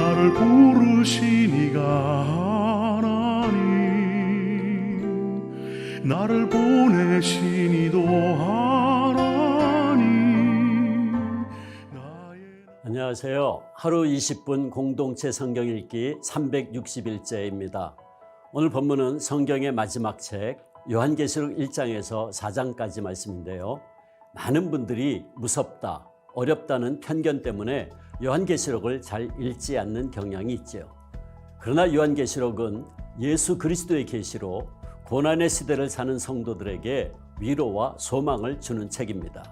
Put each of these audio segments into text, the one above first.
나를 부르신 이가 하나님, 나를 보내신 이도 하나님. 안녕하세요. 하루 20분 공동체 성경 읽기 361제입니다. 오늘 본문은 성경의 마지막 책 요한계시록 1장에서 4장까지 말씀인데요. 많은 분들이 무섭다, 어렵다는 편견 때문에 요한계시록을 잘 읽지 않는 경향이 있죠. 그러나 요한계시록은 예수 그리스도의 계시로 고난의 시대를 사는 성도들에게 위로와 소망을 주는 책입니다.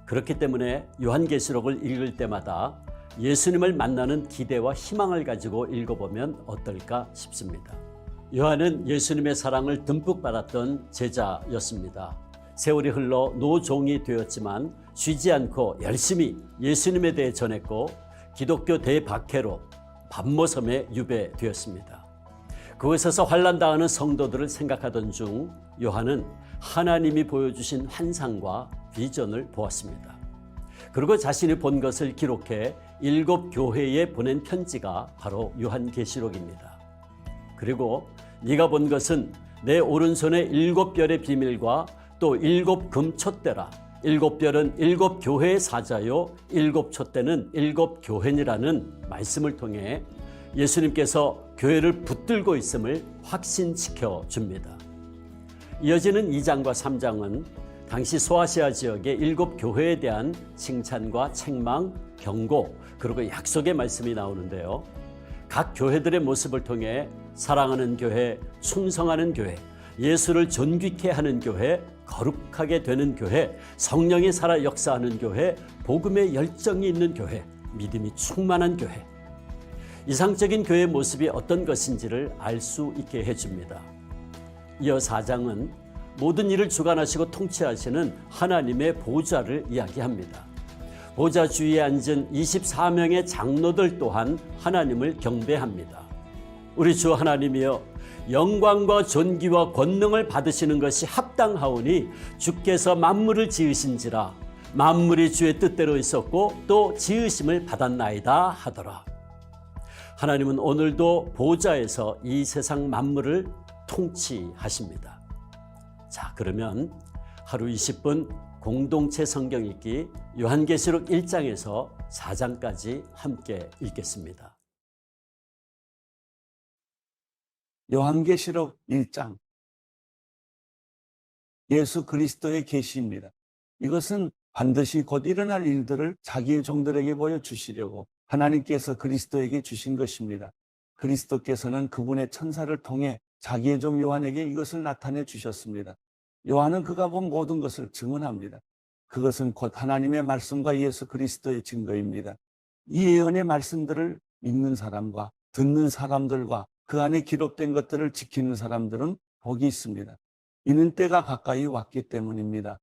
그렇기 때문에 요한계시록을 읽을 때마다 예수님을 만나는 기대와 희망을 가지고 읽어보면 어떨까 싶습니다. 요한은 예수님의 사랑을 듬뿍 받았던 제자였습니다. 세월이 흘러 노종이 되었지만 쉬지 않고 열심히 예수님에 대해 전했고 기독교 대박해로 반모섬에 유배되었습니다. 그곳에서 환난당하는 성도들을 생각하던 중 요한은 하나님이 보여주신 환상과 비전을 보았습니다. 그리고 자신이 본 것을 기록해 7 교회에 보낸 편지가 바로 요한계시록입니다. 그리고 네가 본 것은 내 오른손의 7 별의 비밀과 또 7 금촛대라. 7 별은 7 교회의 사자요 7 촛대는 7 교회니라는 말씀을 통해 예수님께서 교회를 붙들고 있음을 확신시켜 줍니다. 이어지는 2장과 3장은 당시 소아시아 지역의 7 교회에 대한 칭찬과 책망, 경고, 그리고 약속의 말씀이 나오는데요. 각 교회들의 모습을 통해 사랑하는 교회, 충성하는 교회, 예수를 존귀케 하는 교회, 거룩하게 되는 교회, 성령이 살아 역사하는 교회, 복음의 열정이 있는 교회, 믿음이 충만한 교회. 이상적인 교회의 모습이 어떤 것인지를 알 수 있게 해줍니다. 이어 4장은 모든 일을 주관하시고 통치하시는 하나님의 보좌를 이야기합니다. 보좌 주위에 앉은 24명의 장로들 또한 하나님을 경배합니다. 우리 주 하나님이여, 영광과 존귀와 권능을 받으시는 것이 합당하오니 주께서 만물을 지으신지라 만물이 주의 뜻대로 있었고 또 지으심을 받았나이다 하더라. 하나님은 오늘도 보좌에서 이 세상 만물을 통치하십니다. 자, 그러면 하루 20분 공동체 성경 읽기 요한계시록 1장에서 4장까지 함께 읽겠습니다. 요한계시록 1장, 예수 그리스도의 계시입니다. 이것은 반드시 곧 일어날 일들을 자기의 종들에게 보여주시려고 하나님께서 그리스도에게 주신 것입니다. 그리스도께서는 그분의 천사를 통해 자기의 종 요한에게 이것을 나타내 주셨습니다. 요한은 그가 본 모든 것을 증언합니다. 그것은 곧 하나님의 말씀과 예수 그리스도의 증거입니다. 이 예언의 말씀들을 읽는 사람과 듣는 사람들과 그 안에 기록된 것들을 지키는 사람들은 복이 있습니다. 이는 때가 가까이 왔기 때문입니다.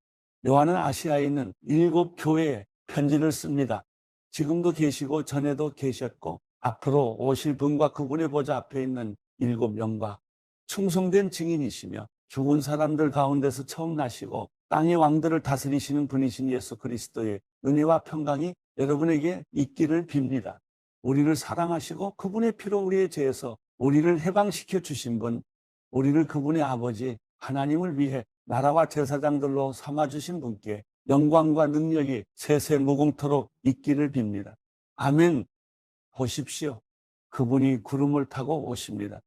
요한은 아시아에 있는 7 교회에 편지를 씁니다. 지금도 계시고 전에도 계셨고 앞으로 오실 분과 그분의 보좌 앞에 있는 7 영과 충성된 증인이시며 죽은 사람들 가운데서 처음 나시고 땅의 왕들을 다스리시는 분이신 예수 그리스도의 은혜와 평강이 여러분에게 있기를 빕니다. 우리를 사랑하시고 그분의 피로 우리의 죄에서 우리를 해방시켜 주신 분, 우리를 그분의 아버지 하나님을 위해 나라와 제사장들로 삼아주신 분께 영광과 능력이 세세 무궁토록 있기를 빕니다. 아멘. 보십시오. 그분이 구름을 타고 오십니다.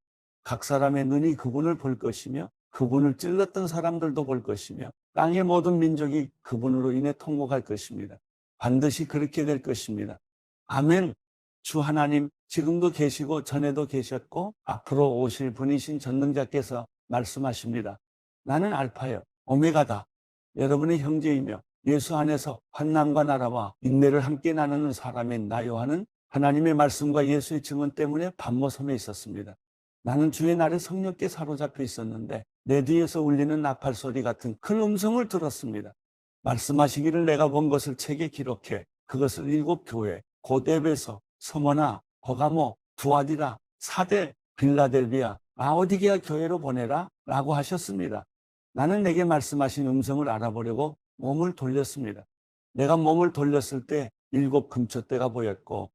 각 사람의 눈이 그분을 볼 것이며 그분을 찔렀던 사람들도 볼 것이며 땅의 모든 민족이 그분으로 인해 통곡할 것입니다. 반드시 그렇게 될 것입니다. 아멘. 주 하나님, 지금도 계시고 전에도 계셨고 앞으로 오실 분이신 전능자께서 말씀하십니다. 나는 알파요 오메가다. 여러분의 형제이며 예수 안에서 환난과 나라와 인내를 함께 나누는 사람인 나 요한은 하나님의 말씀과 예수의 증언 때문에 반모섬에 있었습니다. 나는 주의 날에 성령께 사로잡혀 있었는데 내 뒤에서 울리는 나팔 소리 같은 큰 음성을 들었습니다. 말씀하시기를 내가 본 것을 책에 기록해 그것을 7 교회 곧 에베소, 서머나, 버가모, 두아디라, 사대, 빌라델비아, 라오디게아 교회로 보내라 라고 하셨습니다. 나는 내게 말씀하신 음성을 알아보려고 몸을 돌렸습니다. 내가 몸을 돌렸을 때 7 금촛대가 보였고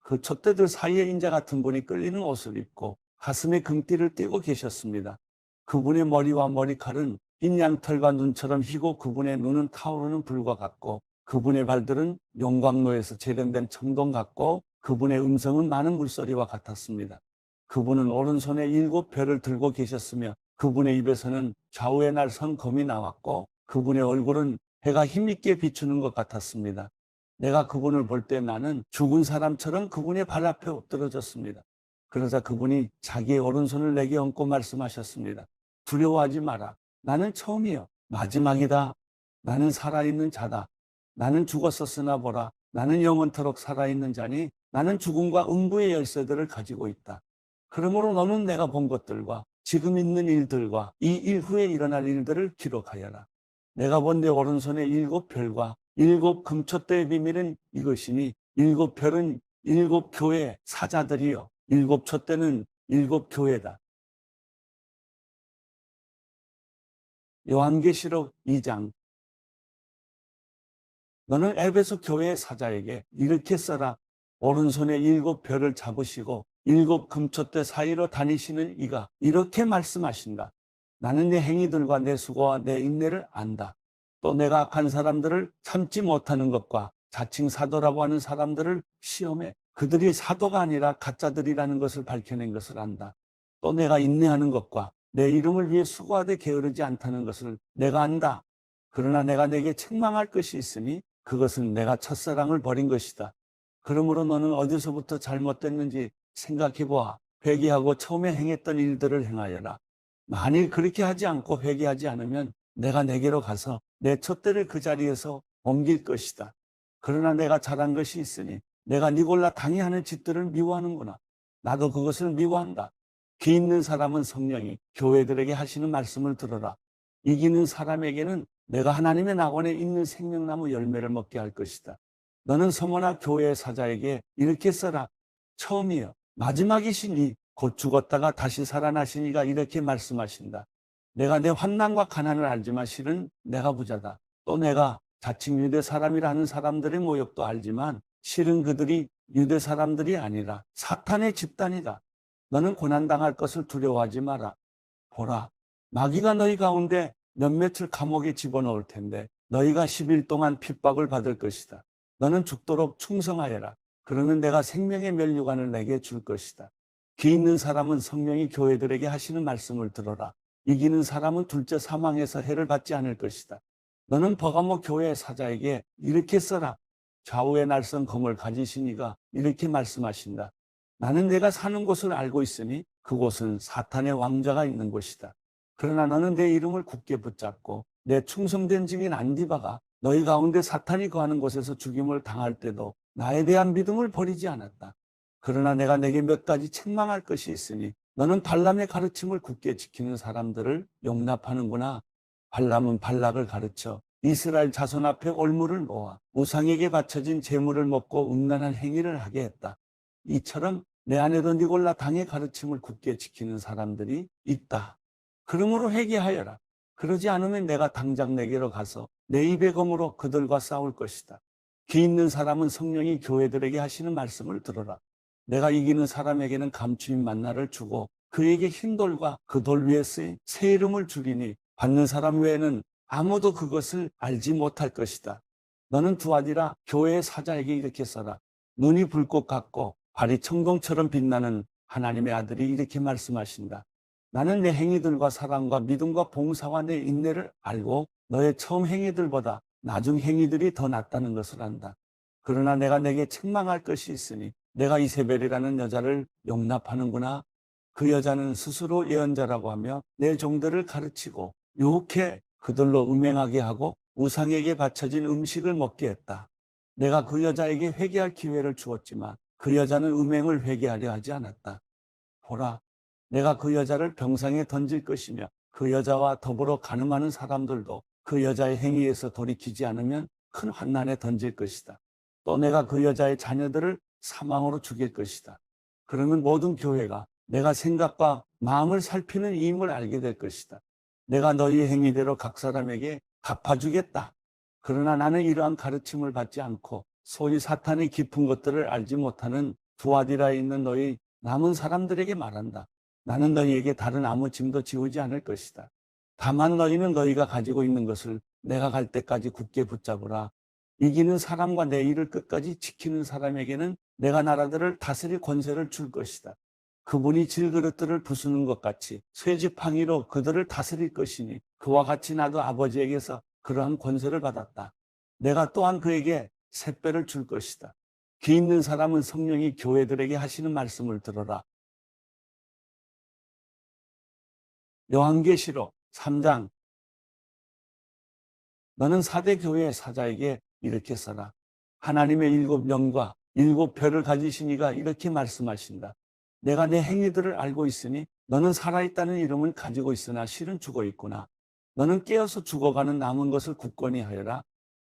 그 촛대들 사이에 인자 같은 분이 끌리는 옷을 입고 가슴에 금띠를 띠고 계셨습니다. 그분의 머리와 머리칼은 흰 양털과 눈처럼 희고 그분의 눈은 타오르는 불과 같고 그분의 발들은 용광로에서 재련된 청동 같고 그분의 음성은 많은 물소리와 같았습니다. 그분은 오른손에 7별을 들고 계셨으며 그분의 입에서는 좌우에 날선 검이 나왔고 그분의 얼굴은 해가 힘있게 비추는 것 같았습니다. 내가 그분을 볼 때 나는 죽은 사람처럼 그분의 발 앞에 엎드러졌습니다. 그러자 그분이 자기의 오른손을 내게 얹고 말씀하셨습니다. 두려워하지 마라. 나는 처음이요 마지막이다. 나는 살아있는 자다. 나는 죽었었으나 보라. 나는 영원토록 살아있는 자니 나는 죽음과 음부의 열쇠들을 가지고 있다. 그러므로 너는 내가 본 것들과 지금 있는 일들과 이 일 후에 일어날 일들을 기록하여라. 내가 본 내 오른손의 7별과 7금촛대의 비밀은 이것이니 7별은 7교회 사자들이요 7촛대는 7교회다. 요한계시록 2장. 너는 에베소 교회의 사자에게 이렇게 써라. 오른손에 7별을 잡으시고 7금촛대 사이로 다니시는 이가 이렇게 말씀하신다. 나는 내 행위들과 내 수고와 내 인내를 안다. 또 내가 악한 사람들을 참지 못하는 것과 자칭 사도라고 하는 사람들을 시험해 그들이 사도가 아니라 가짜들이라는 것을 밝혀낸 것을 안다. 또 내가 인내하는 것과 내 이름을 위해 수고하되 게으르지 않다는 것을 내가 안다. 그러나 내가 내게 책망할 것이 있으니 그것은 내가 첫사랑을 버린 것이다. 그러므로 너는 어디서부터 잘못됐는지 생각해보아 회개하고 처음에 행했던 일들을 행하여라. 만일 그렇게 하지 않고 회개하지 않으면 내가 내게로 가서 내 촛대를 그 자리에서 옮길 것이다. 그러나 내가 잘한 것이 있으니 내가 니골라 당이 하는 짓들을 미워하는구나. 나도 그것을 미워한다. 귀 있는 사람은 성령이 교회들에게 하시는 말씀을 들어라. 이기는 사람에게는 내가 하나님의 낙원에 있는 생명나무 열매를 먹게 할 것이다. 너는 성원아 교회의 사자에게 이렇게 써라. 처음이요 마지막이시니 곧 죽었다가 다시 살아나신 이가 이렇게 말씀하신다. 내가 내 환난과 가난을 알지만 실은 내가 부자다. 또 내가 자칭 유대 사람이라는 사람들의 모욕도 알지만 실은 그들이 유대 사람들이 아니라 사탄의 집단이다. 너는 고난당할 것을 두려워하지 마라. 보라, 마귀가 너희 가운데 몇몇을 감옥에 집어넣을 텐데 너희가 10일 동안 핍박을 받을 것이다. 너는 죽도록 충성하여라. 그러면 내가 생명의 면류관을 내게 줄 것이다. 귀 있는 사람은 성령이 교회들에게 하시는 말씀을 들어라. 이기는 사람은 둘째 사망에서 해를 받지 않을 것이다. 너는 버가모 교회의 사자에게 이렇게 써라. 좌우에 날선 검을 가지신 이가 이렇게 말씀하신다. 나는 내가 사는 곳을 알고 있으니 그곳은 사탄의 왕자가 있는 곳이다. 그러나 너는 내 이름을 굳게 붙잡고 내 충성된 증인 안디바가 너희 가운데 사탄이 거하는 곳에서 죽임을 당할 때도 나에 대한 믿음을 버리지 않았다. 그러나 내가 내게 몇 가지 책망할 것이 있으니 너는 발람의 가르침을 굳게 지키는 사람들을 용납하는구나. 발람은 발락을 가르쳐 이스라엘 자손 앞에 올무를 모아 우상에게 바쳐진 제물을 먹고 음란한 행위를 하게 했다. 이처럼 내 안에도 니골라 당의 가르침을 굳게 지키는 사람들이 있다. 그러므로 회개하여라. 그러지 않으면 내가 당장 내게로 가서 내 입의 검으로 그들과 싸울 것이다. 귀 있는 사람은 성령이 교회들에게 하시는 말씀을 들어라. 내가 이기는 사람에게는 감추인 만나를 주고 그에게 흰 돌과 그 돌 위에 쓰인 새 이름을 주리니 받는 사람 외에는 아무도 그것을 알지 못할 것이다. 너는 두 아디라 교회의 사자에게 이렇게 써라. 눈이 불꽃 같고 발이 청동처럼 빛나는 하나님의 아들이 이렇게 말씀하신다. 나는 내 행위들과 사랑과 믿음과 봉사와 내 인내를 알고 너의 처음 행위들보다 나중 행위들이 더 낫다는 것을 안다. 그러나 내가 내게 책망할 것이 있으니 내가 이세벨이라는 여자를 용납하는구나. 그 여자는 스스로 예언자라고 하며 내 종들을 가르치고 유혹해 그들로 음행하게 하고 우상에게 바쳐진 음식을 먹게 했다. 내가 그 여자에게 회개할 기회를 주었지만 그 여자는 음행을 회개하려 하지 않았다. 보라, 내가 그 여자를 병상에 던질 것이며 그 여자와 더불어 간음하는 사람들도 그 여자의 행위에서 돌이키지 않으면 큰 환난에 던질 것이다. 또 내가 그 여자의 자녀들을 사망으로 죽일 것이다. 그러면 모든 교회가 내가 생각과 마음을 살피는 이임을 알게 될 것이다. 내가 너희의 행위대로 각 사람에게 갚아주겠다. 그러나 나는 이러한 가르침을 받지 않고 소위 사탄의 깊은 것들을 알지 못하는 두아디라에 있는 너희 남은 사람들에게 말한다. 나는 너희에게 다른 아무 짐도 지우지 않을 것이다. 다만 너희는 너희가 가지고 있는 것을 내가 갈 때까지 굳게 붙잡으라. 이기는 사람과 내 일을 끝까지 지키는 사람에게는 내가 나라들을 다스릴 권세를 줄 것이다. 그분이 질그릇들을 부수는 것 같이 쇠지팡이로 그들을 다스릴 것이니 그와 같이 나도 아버지에게서 그러한 권세를 받았다. 내가 또한 그에게 샛배를 줄 것이다. 귀 있는 사람은 성령이 교회들에게 하시는 말씀을 들어라. 요한계시록 3장. 너는 4대 교회의 사자에게 이렇게 써라. 하나님의 7영과 7별을 가지신 이가 이렇게 말씀하신다. 내가 내 행위들을 알고 있으니 너는 살아있다는 이름을 가지고 있으나 실은 죽어 있구나. 너는 깨어서 죽어가는 남은 것을 굳건히 하여라.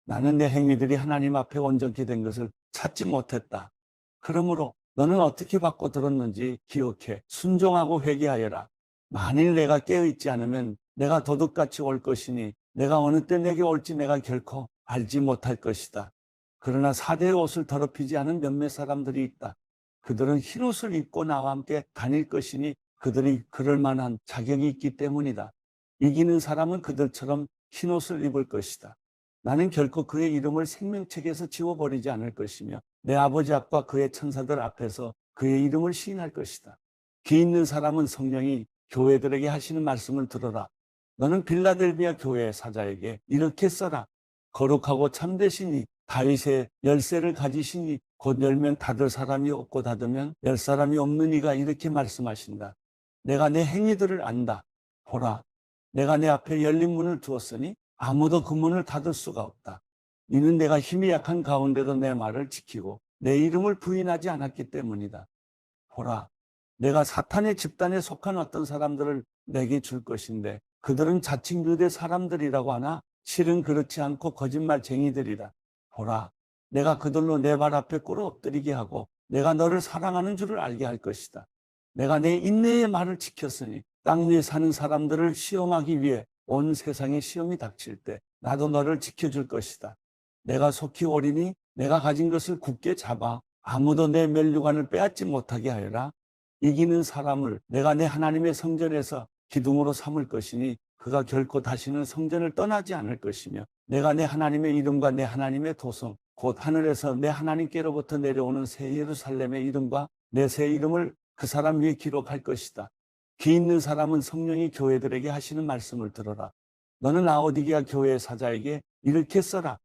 나는 내 행위들이 하나님 앞에 온전히 된 것을 찾지 못했다. 그러므로 너는 어떻게 받고 들었는지 기억해 순종하고 회개하여라. 만일 내가 깨어있지 않으면 내가 도둑같이 올 것이니 내가 어느 때 내게 올지 내가 결코 알지 못할 것이다. 그러나 4대의 옷을 더럽히지 않은 몇몇 사람들이 있다. 그들은 흰옷을 입고 나와 함께 다닐 것이니 그들이 그럴 만한 자격이 있기 때문이다. 이기는 사람은 그들처럼 흰옷을 입을 것이다. 나는 결코 그의 이름을 생명책에서 지워버리지 않을 것이며 내 아버지 앞과 그의 천사들 앞에서 그의 이름을 시인할 것이다. 귀 있는 사람은 성령이 교회들에게 하시는 말씀을 들어라. 너는 빌라델비아 교회의 사자에게 이렇게 써라. 거룩하고 참되시니 다윗의 열쇠를 가지시니 곧 열면 닫을 사람이 없고 닫으면 열 사람이 없는 이가 이렇게 말씀하신다. 내가 내 행위들을 안다. 보라, 내가 내 앞에 열린 문을 두었으니 아무도 그 문을 닫을 수가 없다. 이는 내가 힘이 약한 가운데도 내 말을 지키고 내 이름을 부인하지 않았기 때문이다. 보라, 내가 사탄의 집단에 속한 어떤 사람들을 내게 줄 것인데 그들은 자칭 유대 사람들이라고 하나 실은 그렇지 않고 거짓말쟁이들이다. 보라, 내가 그들로 내 발 앞에 꿇어 엎드리게 하고 내가 너를 사랑하는 줄을 알게 할 것이다. 내가 내 인내의 말을 지켰으니 땅 위에 사는 사람들을 시험하기 위해 온 세상에 시험이 닥칠 때 나도 너를 지켜줄 것이다. 내가 속히 오리니 내가 가진 것을 굳게 잡아 아무도 내 면류관을 빼앗지 못하게 하여라. 이기는 사람을 내가 내 하나님의 성전에서 기둥으로 삼을 것이니 그가 결코 다시는 성전을 떠나지 않을 것이며 내가 내 하나님의 이름과 내 하나님의 도성 곧 하늘에서 내 하나님께로부터 내려오는 새 예루살렘의 이름과 내 새 이름을 그 사람 위에 기록할 것이다. 귀 있는 사람은 성령이 교회들에게 하시는 말씀을 들어라. 너는 라오디게아 교회의 사자에게 이렇게 써라.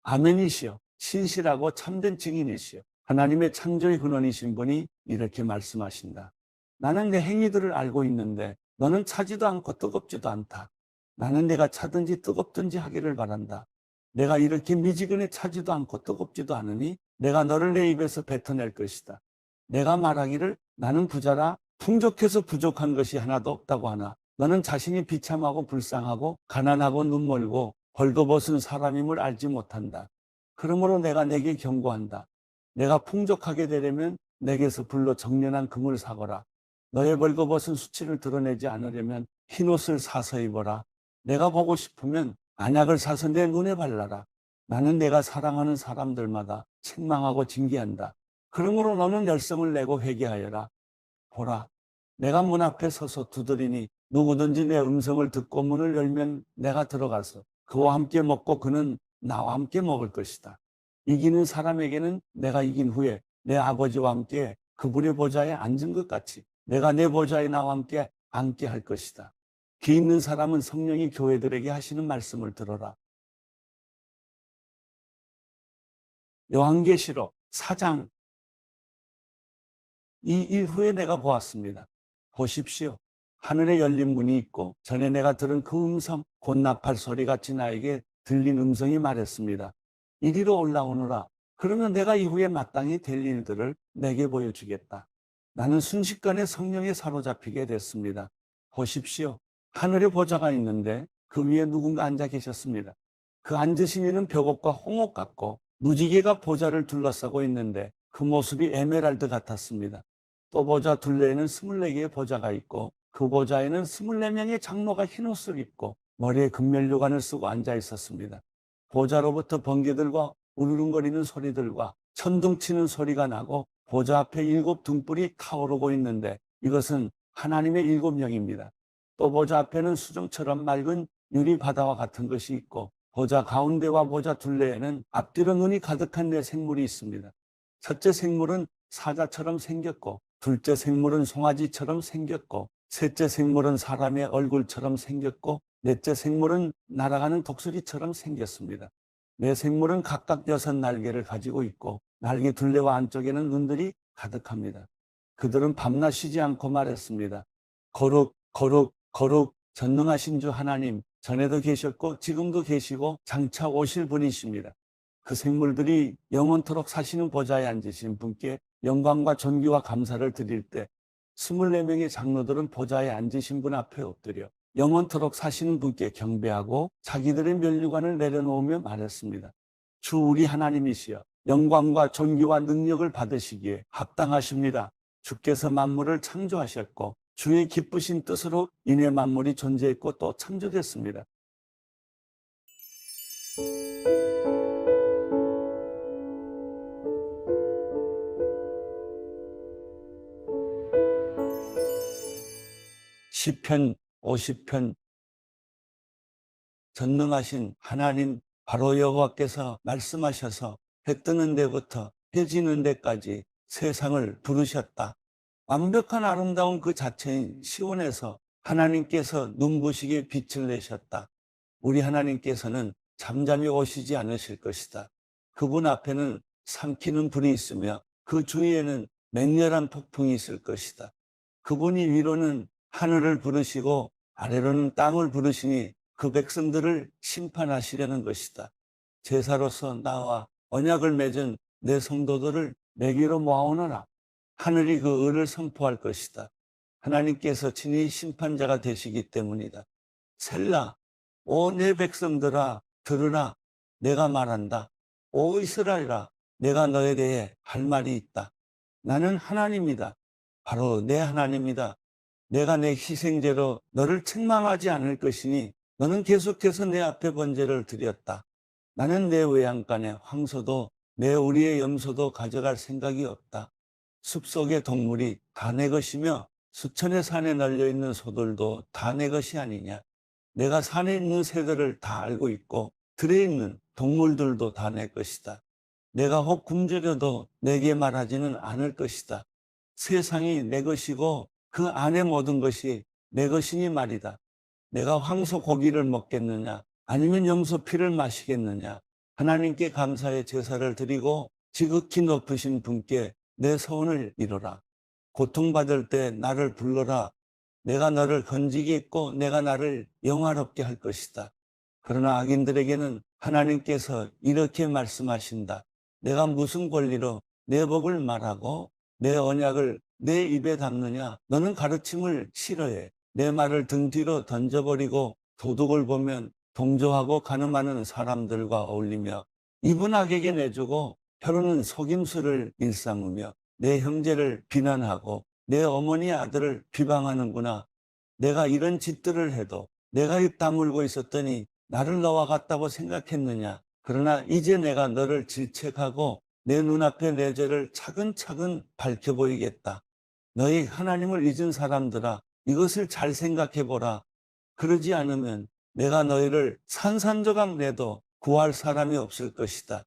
아멘이시여, 신실하고 참된 증인이시여, 하나님의 창조의 근원이신 분이 이렇게 말씀하신다. 나는 내 행위들을 알고 있는데 너는 차지도 않고 뜨겁지도 않다. 나는 내가 차든지 뜨겁든지 하기를 바란다. 내가 이렇게 미지근해 차지도 않고 뜨겁지도 않으니 내가 너를 내 입에서 뱉어낼 것이다. 내가 말하기를 나는 부자라 풍족해서 부족한 것이 하나도 없다고 하나 너는 자신이 비참하고 불쌍하고 가난하고 눈멀고 벌거벗은 사람임을 알지 못한다. 그러므로 내가 내게 경고한다. 내가 풍족하게 되려면 내게서 불로 정련한 금을 사거라. 너의 벌거벗은 수치를 드러내지 않으려면 흰옷을 사서 입어라. 내가 보고 싶으면 안약을 사서 내 눈에 발라라. 나는 내가 사랑하는 사람들마다 책망하고 징계한다. 그러므로 너는 열성을 내고 회개하여라. 보라, 내가 문 앞에 서서 두드리니 누구든지 내 음성을 듣고 문을 열면 내가 들어가서 그와 함께 먹고 그는 나와 함께 먹을 것이다. 이기는 사람에게는 내가 이긴 후에 내 아버지와 함께 그분의 보좌에 앉은 것 같이 내가 내 보좌에 나와 함께 앉게 할 것이다. 귀 있는 사람은 성령이 교회들에게 하시는 말씀을 들어라. 요한계시록 4장. 이 이후에 내가 보았습니다. 보십시오. 하늘에 열린 문이 있고 전에 내가 들은 그 음성 곧 나팔 소리같이 나에게 들린 음성이 말했습니다. 이리로 올라오너라. 그러면 내가 이후에 마땅히 될 일들을 내게 보여주겠다. 나는 순식간에 성령에 사로잡히게 됐습니다. 보십시오. 하늘에 보좌가 있는데 그 위에 누군가 앉아 계셨습니다. 그 앉으신 이는 벽옥과 홍옥 같고 무지개가 보좌를 둘러싸고 있는데 그 모습이 에메랄드 같았습니다. 또 보좌 둘레에는 24개의 보좌가 있고 그 보좌에는 24명의 장로가 흰옷을 입고 머리에 금면류관을 쓰고 앉아 있었습니다. 보좌로부터 번개들과 우르릉거리는 소리들과 천둥치는 소리가 나고 보좌 앞에 7 등불이 타오르고 있는데 이것은 하나님의 7명입니다. 또 보좌 앞에는 수정처럼 맑은 유리 바다와 같은 것이 있고 보좌 가운데와 보좌 둘레에는 앞뒤로 눈이 가득한 4 생물이 있습니다. 첫째 생물은 사자처럼 생겼고 둘째 생물은 송아지처럼 생겼고 셋째 생물은 사람의 얼굴처럼 생겼고 넷째 생물은 날아가는 독수리처럼 생겼습니다. 4 생물은 각각 6 날개를 가지고 있고 날개 둘레와 안쪽에는 눈들이 가득합니다. 그들은 밤낮 쉬지 않고 말했습니다. 거룩, 거룩, 거룩, 전능하신 주 하나님, 전에도 계셨고 지금도 계시고 장차 오실 분이십니다. 그 생물들이 영원토록 사시는 보좌에 앉으신 분께 영광과 존귀와 감사를 드릴 때 24명의 장로들은 보좌에 앉으신 분 앞에 엎드려 영원토록 사시는 분께 경배하고 자기들의 면류관을 내려놓으며 말했습니다. 주 우리 하나님이시여, 영광과 존귀와 능력을 받으시기에 합당하십니다. 주께서 만물을 창조하셨고 주의 기쁘신 뜻으로 인해 만물이 존재했고 또 창조됐습니다. 시편 50편. 전능하신 하나님 바로 여호와께서 말씀하셔서 해 뜨는 데부터 해 지는 데까지 세상을 부르셨다. 완벽한 아름다운 그 자체인 시온에서 하나님께서 눈부시게 빛을 내셨다. 우리 하나님께서는 잠잠히 오시지 않으실 것이다. 그분 앞에는 삼키는 불이 있으며 그 주위에는 맹렬한 폭풍이 있을 것이다. 그분이 위로는 하늘을 부르시고 아래로는 땅을 부르시니 그 백성들을 심판하시려는 것이다. 제사로서 나와 언약을 맺은 내 성도들을 내게로 모아오너라. 하늘이 그 의를 선포할 것이다. 하나님께서 친히 심판자가 되시기 때문이다. 셀라, 오 내 백성들아 들으라. 내가 말한다. 오 이스라엘아, 내가 너에 대해 할 말이 있다. 나는 하나님이다. 바로 내 하나님이다. 내가 내 희생제로 너를 책망하지 않을 것이니 너는 계속해서 내 앞에 번제를 드렸다. 나는 내 외양간의 황소도 내 우리의 염소도 가져갈 생각이 없다. 숲속의 동물이 다 내 것이며 수천의 산에 널려있는 소들도 다 내 것이 아니냐. 내가 산에 있는 새들을 다 알고 있고 들에 있는 동물들도 다 내 것이다. 내가 혹 굶주려도 내게 말하지는 않을 것이다. 세상이 내 것이고 그 안에 모든 것이 내 것이니 말이다. 내가 황소 고기를 먹겠느냐 아니면 염소 피를 마시겠느냐. 하나님께 감사의 제사를 드리고 지극히 높으신 분께 내 소원을 이루라. 고통받을 때 나를 불러라. 내가 너를 건지겠고 내가 나를 영화롭게 할 것이다. 그러나 악인들에게는 하나님께서 이렇게 말씀하신다. 내가 무슨 권리로 내 복을 말하고 내 언약을 내 입에 담느냐. 너는 가르침을 싫어해. 내 말을 등 뒤로 던져버리고 도둑을 보면 동조하고 가늠하는 사람들과 어울리며 입은 악에게 내주고 혀로는 속임수를 일삼으며 내 형제를 비난하고 내 어머니 아들을 비방하는구나. 내가 이런 짓들을 해도 내가 입 다물고 있었더니 나를 너와 같다고 생각했느냐. 그러나 이제 내가 너를 질책하고 내 눈앞에 내 죄를 차근차근 밝혀 보이겠다. 너희 하나님을 잊은 사람들아, 이것을 잘 생각해보라. 그러지 않으면 내가 너희를 산산조각 내도 구할 사람이 없을 것이다.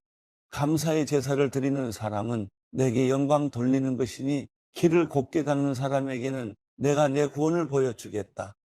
감사의 제사를 드리는 사람은 내게 영광 돌리는 것이니 길을 곱게 닦는 사람에게는 내가 내 구원을 보여주겠다.